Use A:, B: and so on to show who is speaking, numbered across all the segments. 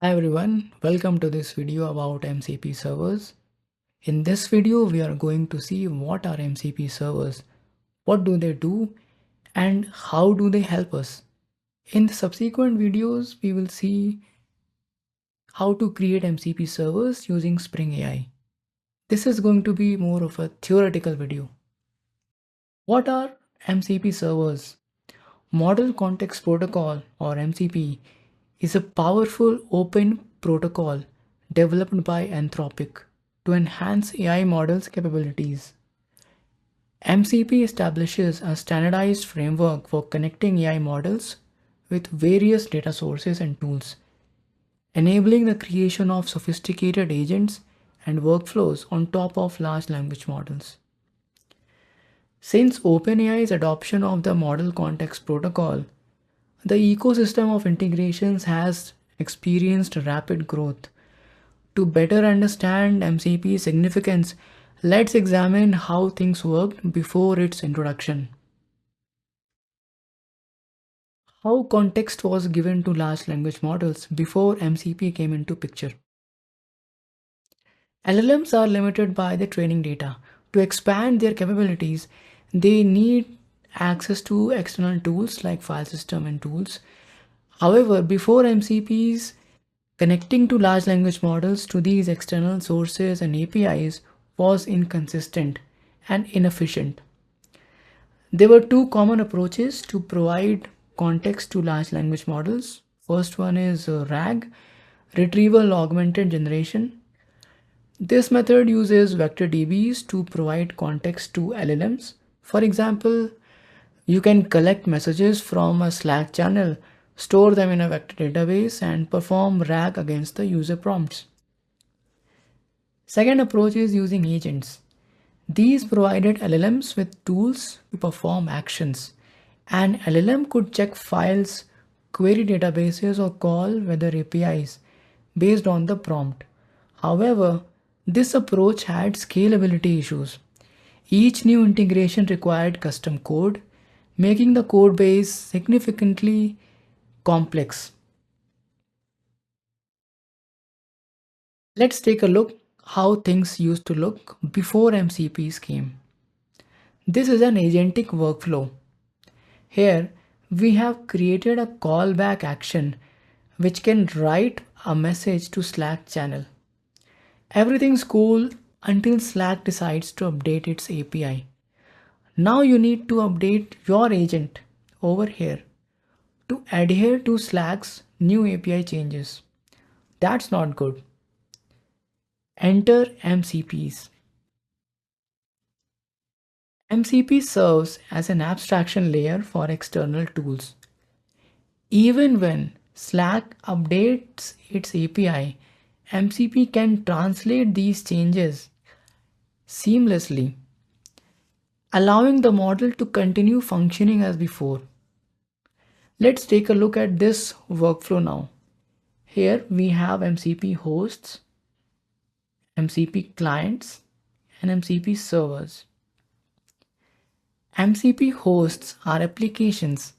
A: Hi everyone, welcome to this video about MCP servers. In this video, we are going to see what are MCP servers, what do they do, and how do they help us. In the subsequent videos, we will see how to create MCP servers using Spring AI. This is going to be more of a theoretical video. What are MCP servers? Model Context Protocol or MCP is a powerful open protocol developed by Anthropic to enhance AI models' capabilities. MCP establishes a standardized framework for connecting AI models with various data sources and tools, enabling the creation of sophisticated agents and workflows on top of large language models. Since OpenAI's adoption of the Model Context Protocol, the ecosystem of integrations has experienced rapid growth. To better understand MCP's significance, let's examine how things worked before its introduction. How context was given to large language models before MCP came into picture. LLMs are limited by the training data. To expand their capabilities, they need access to external tools like file system and tools. However, before MCPs, connecting to large language models to these external sources and APIs was inconsistent and inefficient. There were two common approaches to provide context to large language models. First one is RAG, Retrieval Augmented Generation. This method uses vector DBs to provide context to LLMs. For example, you can collect messages from a Slack channel, store them in a vector database, and perform RAG against the user prompts. Second approach is using agents. These provided LLMs with tools to perform actions. An LLM could check files, query databases, or call weather APIs based on the prompt. However, this approach had scalability issues. Each new integration required custom code, making the code base significantly complex. Let's take a look how things used to look before MCPs came. This is an agentic workflow. Here, we have created a callback action which can write a message to Slack channel. Everything's cool until Slack decides to update its API. Now you need to update your agent over here to adhere to Slack's new API changes. That's not good. Enter MCPs. MCP serves as an abstraction layer for external tools. Even when Slack updates its API, MCP can translate these changes seamlessly, allowing the model to continue functioning as before. Let's take a look at this workflow now. Here we have MCP hosts, MCP clients, and MCP servers. MCP hosts are applications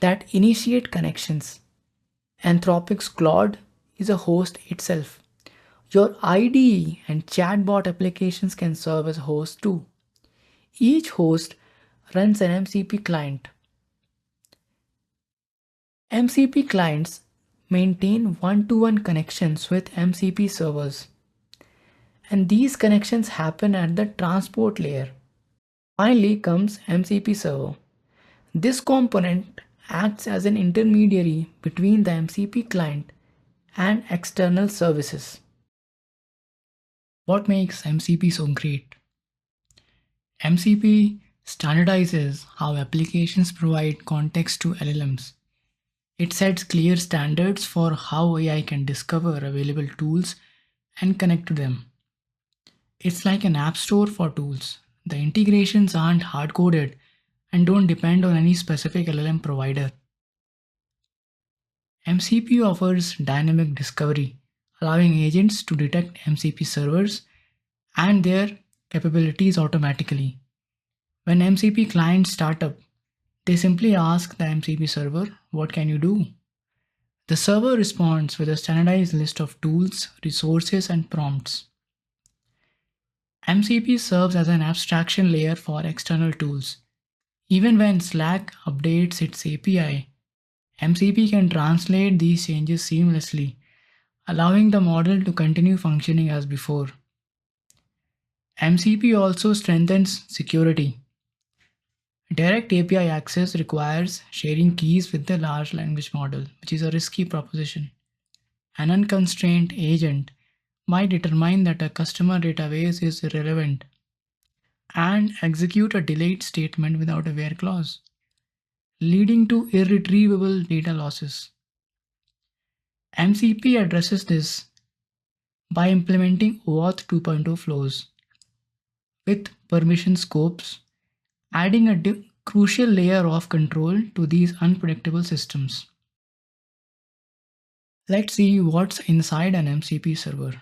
A: that initiate connections. Anthropic's Claude is a host itself. Your IDE and chatbot applications can serve as hosts too. Each host runs an MCP client. MCP clients maintain one-to-one connections with MCP servers, and these connections happen at the transport layer. Finally comes MCP server. This component acts as an intermediary between the MCP client and external services. What makes MCP so great? MCP standardizes how applications provide context to LLMs. It sets clear standards for how AI can discover available tools and connect to them. It's like an app store for tools. The integrations aren't hard-coded and don't depend on any specific LLM provider. MCP offers dynamic discovery, allowing agents to detect MCP servers and their capabilities automatically. When MCP clients start up, they simply ask the MCP server, "What can you do?" The server responds with a standardized list of tools, resources, and prompts. MCP serves as an abstraction layer for external tools. Even when Slack updates its API, MCP can translate these changes seamlessly, allowing the model to continue functioning as before. MCP also strengthens security. Direct API access requires sharing keys with the large language model, which is a risky proposition. An unconstrained agent might determine that a customer database is irrelevant and execute a delete statement without a where clause, leading to irretrievable data losses. MCP addresses this by implementing OAuth 2.0 flows with permission scopes, adding a crucial layer of control to these unpredictable systems. Let's see what's inside an MCP server.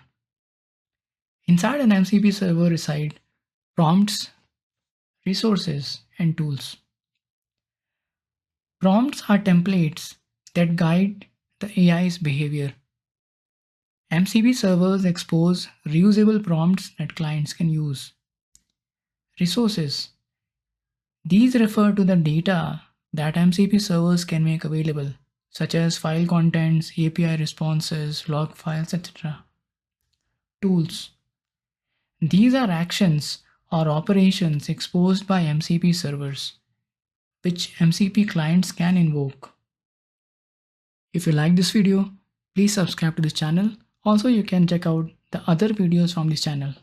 A: Inside an MCP server reside prompts, resources, and tools. Prompts are templates that guide the AI's behavior. MCP servers expose reusable prompts that clients can use. Resources. These refer to the data that MCP servers can make available, such as file contents, API responses, log files, etc. Tools. These are actions or operations exposed by MCP servers, which MCP clients can invoke. If you like this video, please subscribe to this channel. Also, you can check out the other videos from this channel.